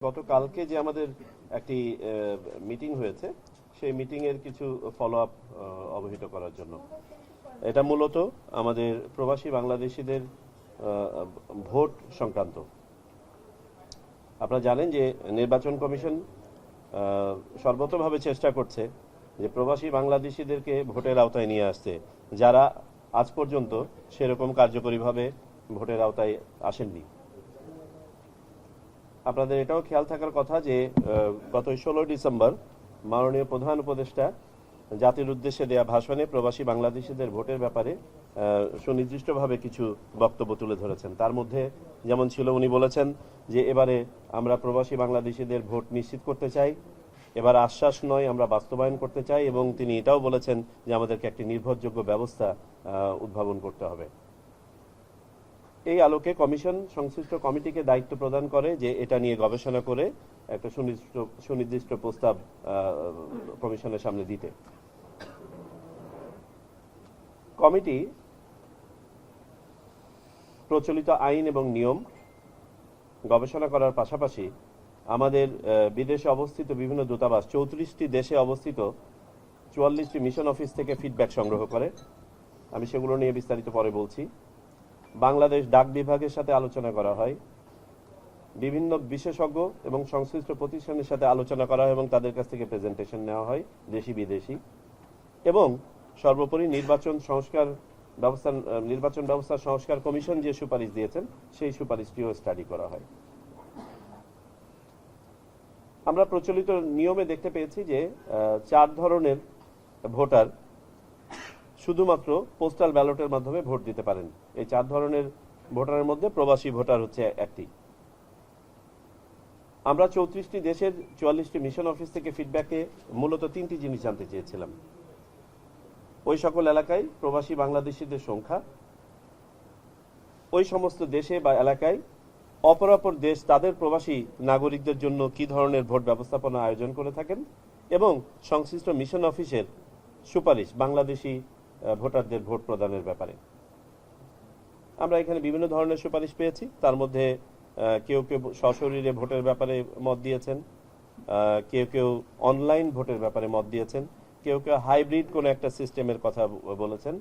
গতকালকে যে আমাদের একটি মিটিং হয়েছে সেই মিটিং এর কিছু ফলো আপ অবহিত করার জন্য। এটা মূলত আমাদের প্রবাসী বাংলাদেশিদের ভোট সংক্রান্ত। আপনারা জানেন যে নির্বাচন কমিশন সর্বতভাবে চেষ্টা করছে যে প্রবাসী বাংলাদেশিদেরকে ভোটের আওতায় নিয়ে আসতে, যারা আজ পর্যন্ত সেরকম কার্যকরীভাবে ভোটের আওতায় আসেননি। আপনাদের এটাও খেয়াল থাকার কথা যে গত 16 ডিসেম্বর মাননীয় প্রধান উপদেষ্টা জাতির উদ্দেশ্যে দেয়া ভাষণে প্রবাসী বাংলাদেশিদের ভোটের ব্যাপারে সুনির্দিষ্টভাবে কিছু বক্তব্য তুলে ধরেছেন। তার মধ্যে যেমন ছিল, উনি বলেছেন যে এবারে আমরা প্রবাসী বাংলাদেশিদের ভোট নিশ্চিত করতে চাই, এবার আশ্বাস নয় আমরা বাস্তবায়ন করতে চাই, এবং তিনি এটাও বলেছেন যে আমাদেরকে একটি নির্ভরযোগ্য ব্যবস্থা উদ্ভাবন করতে হবে। এই আলোকে কমিশন সংশ্লিষ্ট কমিটিকে দায়িত্ব প্রদান করে যে এটা নিয়ে গবেষণা করে একটা সুনির্দিষ্ট প্রস্তাব কমিশনের সামনে দিতে। কমিটি প্রচলিত আইন এবং নিয়ম গবেষণা করার পাশাপাশি আমাদের বিদেশে অবস্থিত বিভিন্ন দূতাবাস, 34টি দেশে অবস্থিত 44টি মিশন অফিস থেকে ফিডব্যাক সংগ্রহ করে। আমি সেগুলো নিয়ে বিস্তারিত পরে বলছি। বাংলাদেশ ডাক বিভাগের সাথে আলোচনা করা হয়, বিভিন্ন বিশেষজ্ঞ এবং সংশ্লিষ্ট প্রতিষ্ঠানের সাথে আলোচনা করা হয় এবং তাদের কাছ থেকে প্রেজেন্টেশন নেওয়া হয়, দেশি বিদেশি। এবং সর্বোপরি নির্বাচন ব্যবস্থা সংস্কার কমিশন যে সুপারিশ দিয়েছেন সেই সুপারিশটিও স্টাডি করা হয়। আমরা প্রচলিত নিয়মে দেখতে পেয়েছি যে 4 ধরনের ভোটার শুধুমাত্র পোস্টাল ব্যালটের মাধ্যমে ভোট দিতে পারেন। এই 4 ধরনের ভোটারের মধ্যে প্রবাসী ভোটার হচ্ছে একটি। আমরা 34টি দেশের 44টি মিশন অফিস থেকে ফিডব্যাকে মূলত 3টি জিনিস জানতে চেয়েছিলাম। ওই সকল এলাকায় প্রবাসী বাংলাদেশিদের সংখ্যা, ওই সমস্ত দেশে বা এলাকায় অপরাপর দেশ তাদের প্রবাসী নাগরিকদের জন্য কি ধরনের ভোট ব্যবস্থাপনা আয়োজন করে থাকেন, এবং সংশ্লিষ্ট মিশন অফিসের সুপারিশ বাংলাদেশি ভোটারদের ভোট প্রদানের ব্যাপারে। আমরা এখানে বিভিন্ন ধরনের সুপারিশ পেয়েছি। তার মধ্যে কেউ কেউ সশরীরে ভোটের ব্যাপারে মত দিয়েছেন, কেউ কেউ অনলাইন ভোটের ব্যাপারে মত দিয়েছেন, কেউ কেউ হাইব্রিড কোনো একটা সিস্টেমের কথা বলেছেন।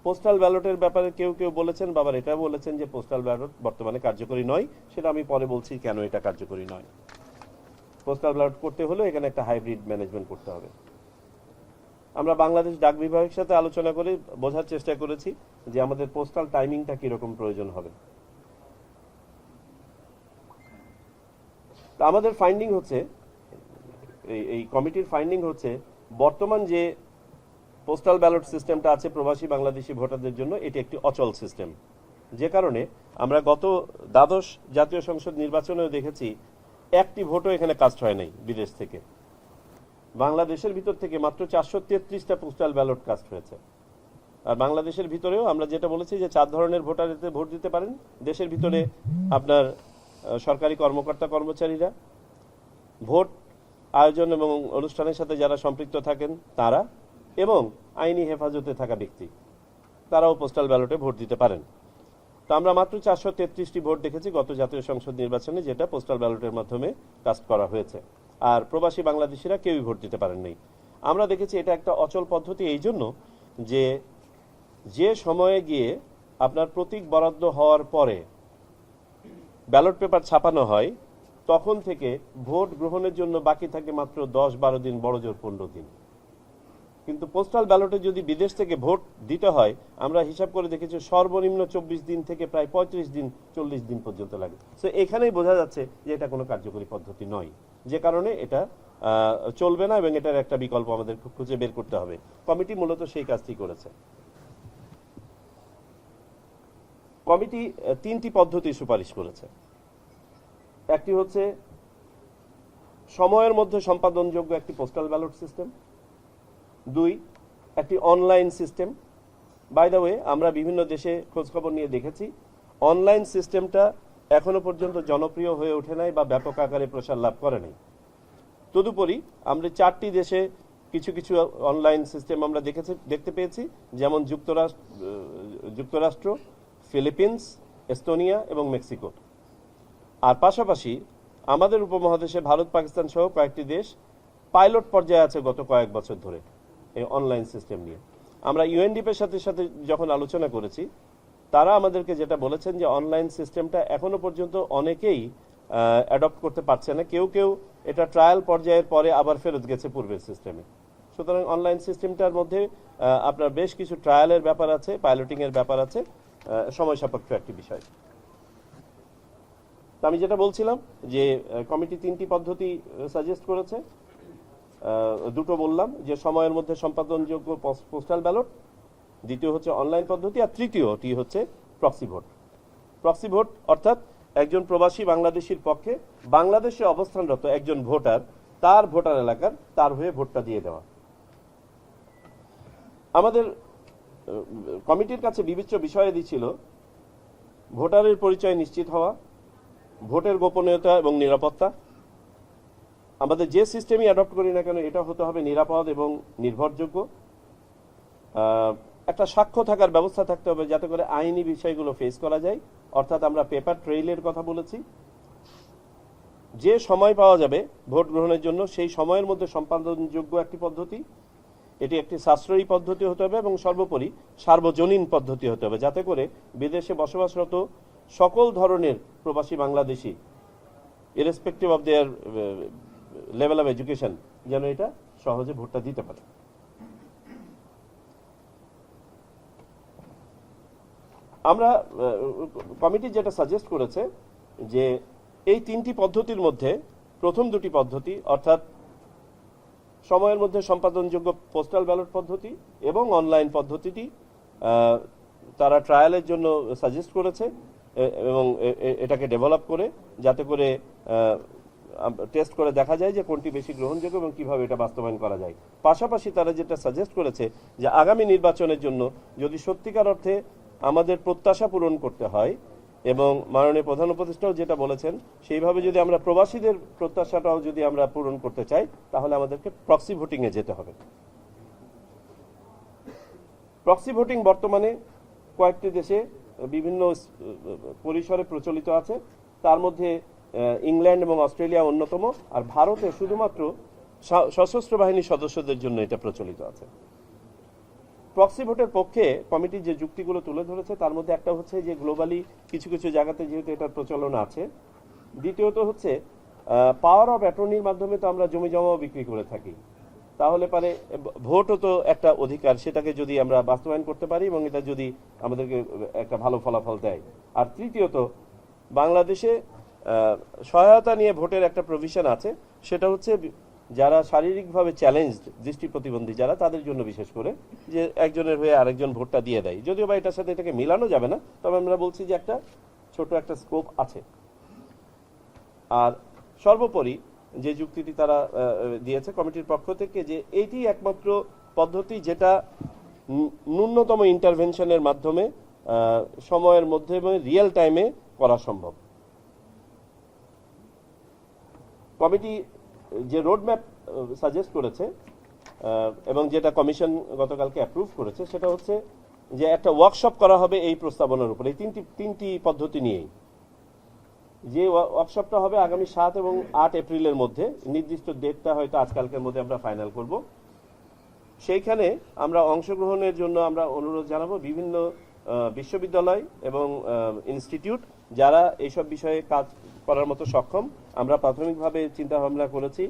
পোস্টাল ব্যালটের ব্যাপারে কেউ কেউ বলেছেন, বাবার এটা বলেছেন যে পোস্টাল ব্যালট বর্তমানে কার্যকরী নয়। সেটা আমি পরে বলছি কেন এটা কার্যকরী নয়। পোস্টাল ব্যালট করতে হলে এখানে একটা হাইব্রিড ম্যানেজমেন্ট করতে হবে। আমরা বাংলাদেশ ডাক বিভাগের সাথে আলোচনা করে বোঝার চেষ্টা করেছি যে আমাদের পোস্টাল টাইমিংটা কিরকম প্রয়োজন হবে। আমাদের ফাইন্ডিং হচ্ছে, এই কমিটির ফাইন্ডিং হচ্ছে, বর্তমান যে পোস্টাল ব্যালট সিস্টেমটা আছে প্রবাসী বাংলাদেশি ভোটারদের জন্য, এটি একটি অচল সিস্টেম। যে কারণে আমরা গত দ্বাদশ জাতীয় সংসদ নির্বাচনেও দেখেছি একটি ভোটও এখানে কাস্ট হয় নাই বিদেশ থেকে। বাংলাদেশের ভিতর থেকে মাত্র 433টা পোস্টাল ব্যালট কাস্ট হয়েছে। আর বাংলাদেশের ভিতরেও আমরা যেটা বলেছি যে 4 ধরনের ভোটার এতে ভোট দিতে পারেন। দেশের ভিতরে আপনার সরকারি কর্মকর্তা কর্মচারীরা, ভোট আয়োজন এবং অনুষ্ঠানের সাথে যারা সম্পৃক্ত থাকেন তারা, এবং আইনি হেফাজতে থাকা ব্যক্তি, তারাও পোস্টাল ব্যালটে ভোট দিতে পারেন। তো আমরা মাত্র 433টি ভোট দেখেছি গত জাতীয় সংসদ নির্বাচনে, যেটা পোস্টাল ব্যালটের মাধ্যমে কাস্ট করা হয়েছে। আর প্রবাসী বাংলাদেশিরা কেউই ভোট দিতে পারেন নাই। আমরা দেখেছি এটা একটা অচল পদ্ধতি এই জন্য যে সময়ে গিয়ে আপনার প্রতীক বরাদ্দ হওয়ার পরে ব্যালট পেপার ছাপানো হয়, তখন থেকে ভোট গ্রহণের জন্য বাকি থাকে মাত্র 10-12 দিন, বড় জোর 15 দিন। কিন্তু পোস্টাল ব্যালটে যদি বিদেশ থেকে ভোট দিতে হয়, আমরা হিসাব করে দেখেছি সর্বনিম্ন 24 দিন থেকে প্রায় 35 দিন 40 দিন পর্যন্ত লাগে। তো এখানেই বোঝা যাচ্ছে যে এটা কোনো কার্যকরী পদ্ধতি নয়, যে কারণে এটা চলবে না এবং এটার একটা বিকল্প আমাদের খুঁজে বের করতে হবে। কমিটি মূলত সেই কাজটি করেছে। কমিটি 3টি পদ্ধতি সুপারিশ করেছে। একটি হচ্ছে সময়ের মধ্যে সম্পাদনযোগ্য একটি পোস্টাল ব্যালট সিস্টেম। 2, একটি online system. By the way, আমরা বিভিন্ন দেশে খোঁজখবর নিয়ে দেখেছি অনলাইন সিস্টেমটা এখনো পর্যন্ত জনপ্রিয় হয়ে ওঠে নাই বা ব্যাপক আকারে প্রসার লাভ করে নাই। তদুপরি আমরা 4টি দেশে কিছু কিছু অনলাইন সিস্টেম আমরা দেখতে পেয়েছি, যেমন যুক্তরাষ্ট্র, ফিলিপিন্স, এস্তোনিয়া এবং মেক্সিকো। আর পাশাপাশি আমাদের উপমহাদেশে ভারত পাকিস্তান সহ কয়েকটি দেশ পাইলট পর্যায়ে আছে গত কয়েক বছর ধরে এই অনলাইন সিস্টেম নিয়ে। আমরা ইউএনডিপির সাথে সাথে যখন আলোচনা করেছি, তারা আমাদেরকে যেটা বলেছেন যে অনলাইন সিস্টেমটা এখনো পর্যন্ত অনেকেই অ্যাডপ্ট করতে পারছে না, কেউ কেউ এটা ট্রায়াল পর্যায়ের পরে আবার ফেরত গেছে পূর্বের সিস্টেমে। সুতরাং অনলাইন সিস্টেমটার মধ্যে আপনার বেশ কিছু ট্রায়ালের ব্যাপার আছে, পাইলটিং এর ব্যাপার আছে, সময় সাপেক্ষ একটি বিষয়। তো আমি যেটা বলছিলাম যে কমিটি 3টি পদ্ধতি সাজেস্ট করেছে। দুটো বললাম যে সময়ের মধ্যে সম্পাদনযোগ্য পোস্টাল ব্যালট, দ্বিতীয় হচ্ছে অনলাইন পদ্ধতি, আর তৃতীয়টি হচ্ছে প্রক্সি ভোট। প্রক্সি ভোট অর্থাৎ একজন প্রবাসী বাংলাদেশির পক্ষে বাংলাদেশে অবস্থানরত একজন ভোটার তার ভোটার এলাকার তার হয়ে ভোটটা দিয়ে দেওয়া। আমাদের কমিটির কাছে বিবেচ্য বিষয়াদি ছিল ভোটারের পরিচয় নিশ্চিত হওয়া, ভোটের গোপনীয়তা এবং নিরাপত্তা। আমাদের যে সিস্টেমই অ্যাডপ্ট করি না কেন এটা হতে হবে নিরাপদ এবং নির্ভরযোগ্য। একটা সাক্ষ্য থাকার ব্যবস্থা থাকতে হবে যাতে করে আইনি বিষয়গুলো ফেস করা যায়, অর্থাৎ আমরা পেপার ট্রেইলের কথা বলেছি। যে সময় পাওয়া যাবে ভোট গ্রহণের জন্য সেই সময়ের মধ্যে সম্পাদনযোগ্য একটি পদ্ধতি, এটি একটি সাশ্রয়ী পদ্ধতি হতে হবে এবং সর্বোপরি সার্বজনীন পদ্ধতি হতে হবে, যাতে করে বিদেশে বসবাসরত সকল ধরনের প্রবাসী Bangladeshi irrespective of their level of education যেন এটা সহজে ভোটটা দিতে পারে। আমরা কমিটি যেটা সাজেস্ট করেছে যে এই 3টি পদ্ধতির মধ্যে প্রথম দুটি পদ্ধতি অর্থাৎ সময়ের মধ্যে সম্পাদনযোগ্য পোস্টাল ব্যালট পদ্ধতি এবং অনলাইন পদ্ধতিটি তারা ট্রায়ালের জন্য সাজেস্ট করেছে এবং এটাকে ডেভেলপ করে যাতে করে টেস্ট করে দেখা যায় যে কোনটি বেশি গ্রহণযোগ্য এবং কিভাবে এটা বাস্তবায়ন করা যায়। পাশাপাশি তারা যেটা সাজেস্ট করেছে যে আগামী নির্বাচনের জন্য যদি সত্যিকার অর্থে আমাদের প্রত্যাশা পূরণ করতে হয় এবং মাননীয় প্রধান উপদেষ্টাও যেটা বলেছেন সেইভাবে যদি আমরা প্রবাসীদের প্রত্যাশাটাও যদি আমরা পূরণ করতে চাই তাহলে আমাদেরকে প্রক্সি ভোটিং এ যেতে হবে। প্রক্সি ভোটিং বর্তমানে কয়েকটি দেশে বিভিন্ন পরিসরে প্রচলিত আছে, তার মধ্যে ইংল্যান্ড এবং অস্ট্রেলিয়া অন্যতম, আর ভারতে শুধুমাত্র সশস্ত্র বাহিনীর সদস্যদের জন্য এটা প্রচলিত আছে। প্রক্সি ভোটের পক্ষে কমিটি যে যুক্তিগুলো তুলে ধরেছে তার মধ্যে একটা হচ্ছে যে গ্লোবালি কিছু কিছু জায়গাতে যেহেতু এটার প্রচলন আছে, দ্বিতীয়ত হচ্ছে পাওয়ার অফ অ্যাটর্নির মাধ্যমে তো আমরা জমি জমাও বিক্রি করে থাকি, তাহলে পারে ভোটও তো একটা অধিকার, সেটাকে যদি আমরা বাস্তবায়ন করতে পারি এবং এটা যদি আমাদেরকে একটা ভালো ফলাফল দেয়। আর তৃতীয়ত বাংলাদেশে সহায়তা নিয়ে ভোটের একটা প্রভিশন আছে, সেটা হচ্ছে যারা শারীরিকভাবে চ্যালেঞ্জড, দৃষ্টি প্রতিবন্ধী যারা, তাদের জন্য বিশেষ করে যে একজনের হয়ে আরেকজন ভোটটা দিয়ে দেয়। যদিও বা এটার সাথে এটাকে মিলানো যাবে না, তবে আমরা বলছি যে একটা ছোট একটা স্কোপ আছে। আর সর্বোপরি যে যুক্তিটি তারা দিয়েছে কমিটির পক্ষ থেকে যে এইটি একমাত্র পদ্ধতি যেটা ন্যূনতম ইন্টারভেনশনের মাধ্যমে সময়ের মধ্যে এবং রিয়েল টাইমে করা সম্ভব। কমিটি যে রোডম্যাপ সাজেস্ট করেছে এবং যেটা কমিশন গতকালকে অ্যাপ্রুভ করেছে সেটা হচ্ছে যে একটা ওয়ার্কশপ করা হবে এই প্রস্তাবনার উপরে, এই তিনটি পদ্ধতি নিয়েই। যে ওয়ার্কশপটা হবে আগামী 7 এবং 8 এপ্রিলের মধ্যে, নির্দিষ্ট ডেটটা হয়তো আজকালকের মধ্যে আমরা ফাইনাল করব। সেইখানে আমরা অংশগ্রহণের জন্য আমরা অনুরোধ জানাবো বিভিন্ন বিশ্ববিদ্যালয় এবং ইনস্টিটিউট যারা এইসব বিষয়ে কাজ করার মতো সক্ষম। আমরা প্রাথমিকভাবে চিন্তা ভাবনা করেছি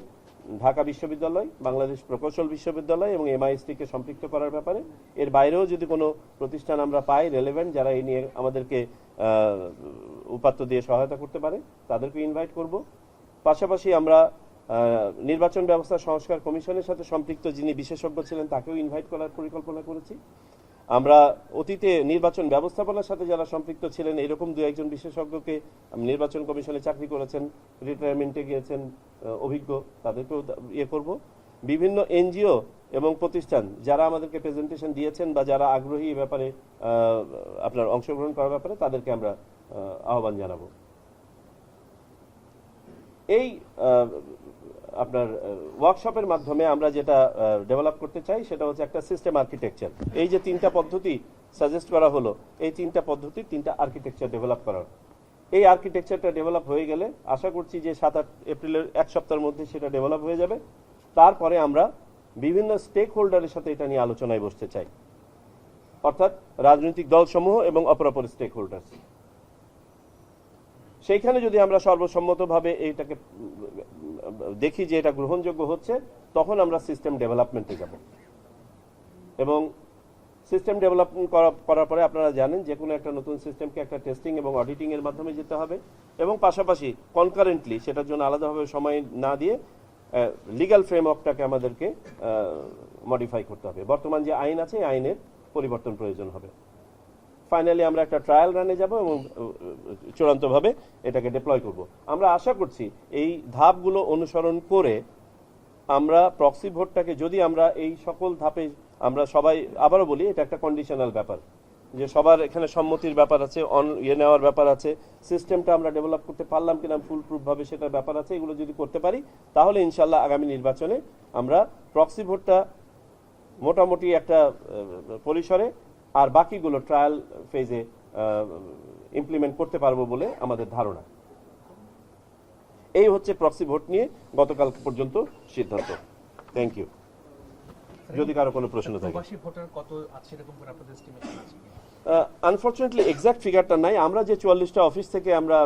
ঢাকা বিশ্ববিদ্যালয়, বাংলাদেশ প্রকৌশল বিশ্ববিদ্যালয় এবং এমআইএসটিকে সম্পৃক্ত করার ব্যাপারে। এর বাইরেও যদি কোনো প্রতিষ্ঠান আমরা পাই রেলেভেন্ট যারা এই নিয়ে আমাদেরকে উপাত্ত দিয়ে সহায়তা করতে পারে তাদেরকে ইনভাইট করব। পাশাপাশি আমরা নির্বাচন ব্যবস্থা সংস্কার কমিশনের সাথে সম্পৃক্ত যিনি বিশেষজ্ঞ ছিলেন তাকেও ইনভাইট করার পরিকল্পনা করেছি। আমরা অতীতে নির্বাচন ব্যবস্থাপনার সাথে যারা সম্পৃক্ত ছিলেন এরকম 2-1 বিশেষজ্ঞকে নির্বাচন কমিশনে চাকরি করেছেন, রিটায়ারমেন্টে গিয়েছেন অভিজ্ঞ, তাদেরকেও ইয়ে করব। বিভিন্ন এনজিও এবং প্রতিষ্ঠান যারা আমাদেরকে প্রেজেন্টেশন দিয়েছেন বা যারা আগ্রহী এ ব্যাপারে আপনার অংশগ্রহণ করার ব্যাপারে তাদেরকে আমরা আহ্বান জানাবো। এই আপনার ওয়ার্কশপের মাধ্যমে আমরা যেটা ডেভেলপ করতে চাই সেটা হচ্ছে একটা সিস্টেম আর্কিটেকচার। এই যে 3টা পদ্ধতি সাজেস্ট করা হলো, এই 3টা পদ্ধতির 3টা আর্কিটেকচার ডেভেলপ করার। এই আর্কিটেকচারটা ডেভেলপ হয়ে গেলে আশা করছি যে 7-8 এপ্রিলের এক সপ্তাহের মধ্যে সেটা ডেভেলপ হয়ে যাবে। তারপরে আমরা বিভিন্ন স্টেক হোল্ডারের সাথে এটা নিয়ে আলোচনায় বসতে চাই, অর্থাৎ রাজনৈতিক দলসমূহ এবং অপরাপর স্টেক হোল্ডার। সেইখানে যদি আমরা সর্বসম্মতভাবে এইটাকে দেখি যে এটা গ্রহণযোগ্য হচ্ছে, তখন আমরা সিস্টেম ডেভেলপমেন্টে যাব। এবং সিস্টেম ডেভেলপমেন্ট করার পরে আপনারা জানেন যে কোনো একটা নতুন সিস্টেমকে একটা টেস্টিং এবং অডিটিং এর মাধ্যমে যেতে হবে, এবং পাশাপাশি কনকারেন্টলি সেটার জন্য আলাদাভাবে সময় না দিয়ে লিগ্যাল ফ্রেমওয়ার্কটাকে আমাদেরকে মডিফাই করতে হবে। বর্তমান যে আইন আছে এই আইনের পরিবর্তন প্রয়োজন হবে। ফাইনালি আমরা একটা ট্রায়াল রানে যাব এবং চূড়ান্তভাবে এটাকে ডিপ্লয় করব। আমরা আশা করছি এই ধাপগুলো অনুসরণ করে আমরা প্রক্সি ভোটটাকে, যদি আমরা এই সকল ধাপে আমরা সবাই, আবারও বলি এটা একটা কন্ডিশনাল ব্যাপার, যে সবার এখানে সম্মতির ব্যাপার আছে, নেওয়ার ব্যাপার আছে, সিস্টেমটা আমরা ডেভেলপ করতে পারলাম কিনা ফুল প্রুফ ভাবে সেটার ব্যাপার আছে। এগুলো যদি করতে পারি তাহলে ইনশাল্লাহ আগামী নির্বাচনে আমরা প্রক্সি ভোটটা মোটামুটি একটা পরিসরে আর বাকিগুলো ট্রায়াল ফেজে ইমপ্লিমেন্ট করতে পারবো বলে আমাদের ধারণা। এই হচ্ছে প্রক্সি ভোট নিয়ে গতকাল পর্যন্ত সিদ্ধান্ত। Thank you. যদি কারো কোনো প্রশ্ন থাকে। আনফরচুনেটলি এক্সাক্ট ফিগারটা নাই। আমরা যে 44টা অফিস থেকে আমরা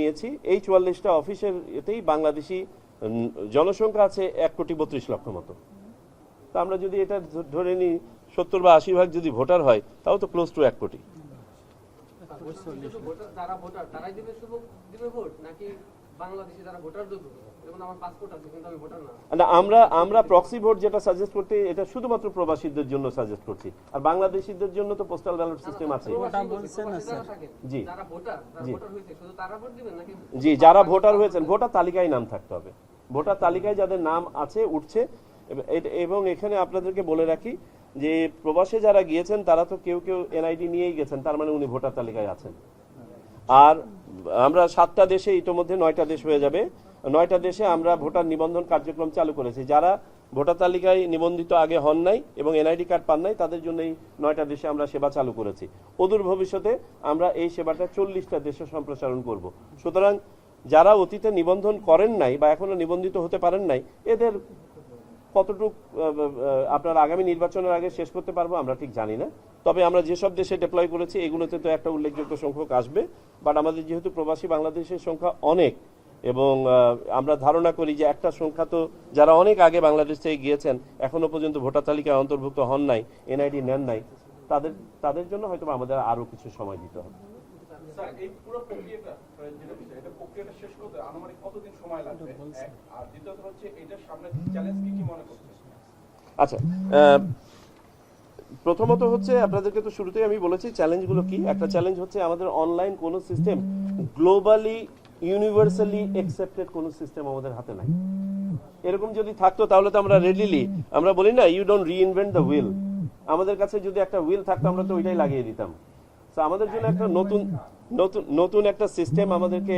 নিয়েছি, এই 44টা অফিসের এতেই বাংলাদেশি জনসংখ্যা আছে 1,32,00,000 মতো। তা আমরা যদি এটা ধরে নিই 70 বা 80 ভাগ যদি ভোটার হয়, তাও তো ক্লোজ টু 1 কোটি। আমরা প্রক্সি ভোট যেটা সাজেস্ট করতে, এটা শুধুমাত্র প্রবাসীদের জন্য সাজেস্ট করছি, আর বাংলাদেশিদের জন্য তো পোস্টাল ব্যালট সিস্টেম আছে। জি জি, যারা ভোটার হয়েছেন, ভোটার তালিকায় নাম থাকতে হবে। ভোটার তালিকায় যাদের নাম আছে উঠছে। এবং এখানে আপনাদেরকে বলে রাখি যে প্রবাসে যারা গিয়েছেন তারা তো কেউ কেউ এনআইডি নিয়েই গেছেন, তার মানে উনি ভোটার তালিকায় আছেন। আর আমরা 7টা দেশে, ইতোমধ্যে 9টা দেশ হয়ে যাবে, 9টা দেশে আমরা ভোটার নিবন্ধন কার্যক্রম চালু করেছি। যারা ভোটার তালিকায় নিবন্ধিত আগে হন নাই এবং এনআইডি কার্ড পান নাই, তাদের জন্য এই 9টা দেশে আমরা সেবা চালু করেছি। অদূর ভবিষ্যতে আমরা এই সেবাটা 40টা দেশে সম্প্রসারণ করব। সুতরাং যারা অতীতে নিবন্ধন করেন নাই বা এখনো নিবন্ধিত হতে পারেন নাই, এদের কতটুকু আপনার আগামী নির্বাচনের আগে শেষ করতে পারবো আমরা ঠিক জানি না। তবে আমরা যেসব দেশে ডিপ্লয় করেছি এগুলোতে তো একটা উল্লেখযোগ্য সংখ্যক আসবে। বাট আমাদের যেহেতু প্রবাসী বাংলাদেশের সংখ্যা অনেক, এবং আমরা ধারণা করি যে একটা সংখ্যা তো যারা অনেক আগে বাংলাদেশ থেকে গিয়েছেন, এখনো পর্যন্ত ভোটার তালিকায় অন্তর্ভুক্ত হন নাই, এনআইডি নেন নাই, তাদের জন্য হয়তো আমাদের আরো কিছু সময় দিতে হবে। এই পুরো প্রক্রিয়াটা শেষ করতে আনুমানিক কতদিন সময় লাগবে? আর দ্বিতীয়ত হচ্ছে এটার সামনে চ্যালেঞ্জ কি মনে করছেন? আচ্ছা, প্রথমত হচ্ছে আপনাদেরকে তো শুরুতেই আমি বলেছি চ্যালেঞ্জগুলো কি। একটা চ্যালেঞ্জ হচ্ছে আমাদের অনলাইন কোনো সিস্টেম, গ্লোবালি ইউনিভার্সালি অ্যাকসেপ্টেড কোনো সিস্টেম আমাদের হাতে নাই। এরকম যদি থাকতো তাহলে তো আমরা রেডিলি, আমরা বলি না you don't reinvent the wheel, আমাদের কাছে যদি একটা হুইল থাকতো আমরা তো ওইটাই লাগিয়ে দিতাম। তো আমাদের জন্য একটা নতুন একটা সিস্টেম আমাদেরকে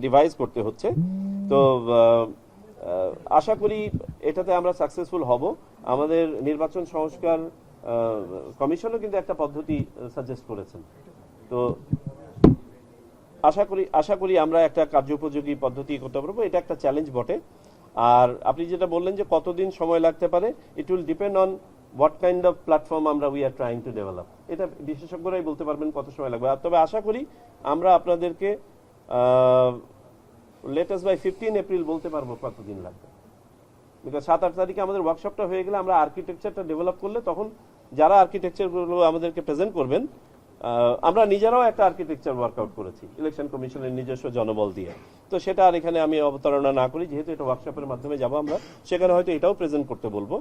ডিভাইস করতে হচ্ছে। তো আশা করি এটাতে আমরা সাকসেসফুল হব। আমাদের নির্বাচন সংস্কার কমিশনও কিন্তু একটা পদ্ধতি সাজেস্ট করেছেন। তো আশা করি আমরা একটা কার্যোপযোগী পদ্ধতি করতে পারবো। এটা একটা চ্যালেঞ্জ বটে। আর আপনি যেটা বললেন যে কতদিন সময় লাগতে পারে, it will depend on what kind of platform আমরা we are trying to develop. এটা বিশেষজ্ঞরাই বলতে পারবেন কত সময় লাগবে। তবে আশা করি আমরা আপনাদেরকে লেটেস্ট বাই 15 এপ্রিল বলতে পারবো কতদিন লাগবে। বিকজ 7-8 তারিখে আমাদের ওয়ার্কশপটা হয়ে গেলে, আমরা আর্কিটেকচারটা ডেভেলপ করলে, তখন যারা আর্কিটেকচারগুলো আমাদেরকে প্রেজেন্ট করবেন, আমরা নিজেরাও একটা আর্কিটেকচার ওয়ার্কআউট করেছি ইলেকশন কমিশনের নিজস্ব জনবল দিয়ে। তো সেটা আর এখানে আমি অবতারণা না করি, যেহেতু এটা ওয়ার্কশপের মাধ্যমে যাব আমরা, সেখানে হয়তো এটাও প্রেজেন্ট করতে বলবো,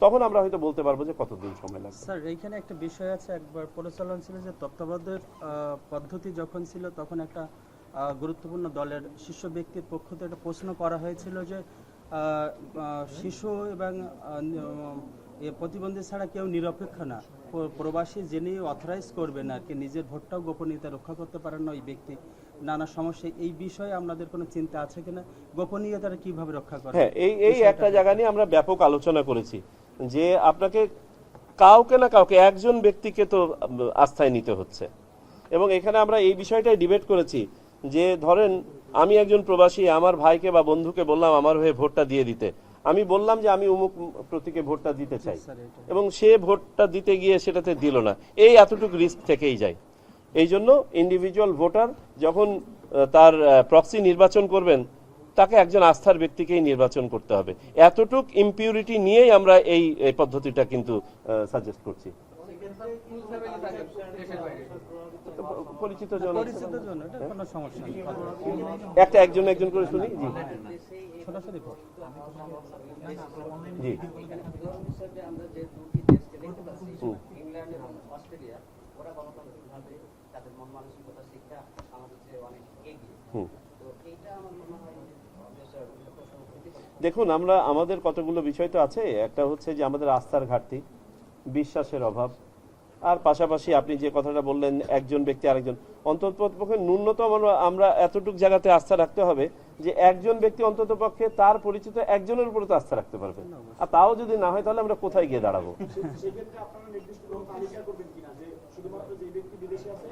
তখন আমরা হয়তো বলতে পারবো যে কতদিন সময় লাগবে। স্যার, এইখানে একটা বিষয় আছে, একবার পরিচালন ছিল যে তত্ত্বাবধায়ক পদ্ধতি যখন ছিল তখন একটা গুরুত্বপূর্ণ দলের শীর্ষ ব্যক্তির পক্ষ থেকে একটা প্রশ্ন করা হয়েছিল যে শিশু এবং প্রতিবন্ধী ছাড়া কেউ নিরপেক্ষ না, প্রবাসী যিনি অথরাইজ করবেন আর কি, নিজের ভোটটাও গোপনীয়তা রক্ষা করতে পারেন না ওই ব্যক্তি, নানা সমস্যা। এই বিষয়ে আপনাদের কোনো চিন্তা আছে কিনা, গোপনীয়তাটা কিভাবে রক্ষা করা? হ্যাঁ, এই একটা জায়গা নিয়ে আমরা ব্যাপক আলোচনা করেছি যে আপনাকে কাউকে না কাউকে, একজন ব্যক্তিকে তো আস্থায় নিতে হচ্ছে। এবং এখানে আমরা এই বিষয়টাই ডিবেট করেছি যে ধরেন আমি একজন প্রবাসী, আমার ভাইকে বা বন্ধুকে বললাম আমার হয়ে ভোটটা দিয়ে দিতে, আমি বললাম যে আমি অমুক প্রতীকে ভোটটা দিতে চাই, স্যার এটা এবং সে ভোটটা দিতে গিয়ে সেটাতে দিল না, এই এতটুকু রিস্ক থেকেই যায়। এই জন্য ইন্ডিভিজুয়াল ভোটার যখন তার প্রক্সি নির্বাচন করবেন, তাকে একজন আস্থার ব্যক্তিকেই নির্বাচন করতে হবে। এতটুক ইম্পিউরিটি নিয়েই আমরা এই এই পদ্ধতিটা কিন্তু সাজেস্ট করছি। পরিচিত জন আছে। পরিচিত জন্য এটা কোনো সমস্যা নেই। একটা একজন একজন করে শুনি। জি সরাসরি ভোট। জি আমরা যে দুটি দেশকে দেখতে পাচ্ছি, ইংল্যান্ড এবং অস্ট্রেলিয়া, ওরা গণতান্ত্রিকভাবে তাদের মন মানসিকতা শিক্ষা আমাদের চেয়ে অনেক এগিয়ে। হুম। তো এইটা আমার মনে হয় দেশের প্রশ্ন হতে পারে। দেখুন, আমরা আমাদের কতগুলো বিষয় তো আছে। একটা হচ্ছে যে আমাদের আস্থার ঘাটতি, বিশ্বাসের অভাব, আর পাশাপাশি আপনি যে কথাটা বললেন একজন ব্যক্তি আরেকজন, অন্ততপক্ষে ন্যূনতম আমরা এতটুকু জায়গাতে আস্থা রাখতে হবে যে একজন ব্যক্তি অন্ততপক্ষে তার পরিচিত একজনের উপরে তো আস্থা রাখতে পারবে, আর তাও যদি না হয় তাহলে আমরা কোথায় গিয়ে দাঁড়াবো?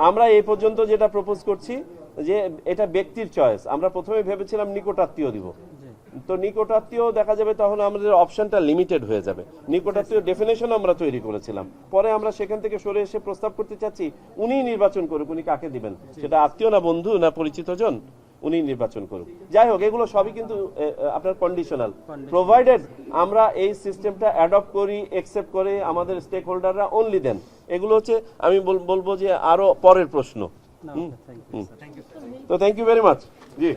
আমরা এই পর্যন্ত যেটা প্রপোজ করছি যে এটা ব্যক্তির চয়েস। আমরা প্রথমে ভেবেছিলাম নিকটাত্মীয় দিব, তো নিকটাত্মীয় দেখা যাবে তখন আমাদের অপশনটা লিমিটেড হয়ে যাবে। নিকটাত্মীয় ডেফিনেশন আমরা তৈরি করেছিলাম, পরে আমরা সেখান থেকে সরে এসে প্রস্তাব করতে চাচ্ছি উনি নির্বাচন করুক, উনি কাকে দিবেন, সেটা আত্মীয় না বন্ধু না পরিচিত জন, উনি নির্বাচন করুক। যাই হোক, এগুলো সবই কিন্তু আপনার কন্ডিশনাল, প্রোভাইডেড আমরা এই সিস্টেমটা অ্যাডপ্ট করি, একসেপ্ট করে আমাদের স্টেক হোল্ডাররা অনলি দেন। এগুলো হচ্ছে আমি বলবো যে আরো পরের প্রশ্ন। না, থ্যাংক ইউ। তো thank you very much. G.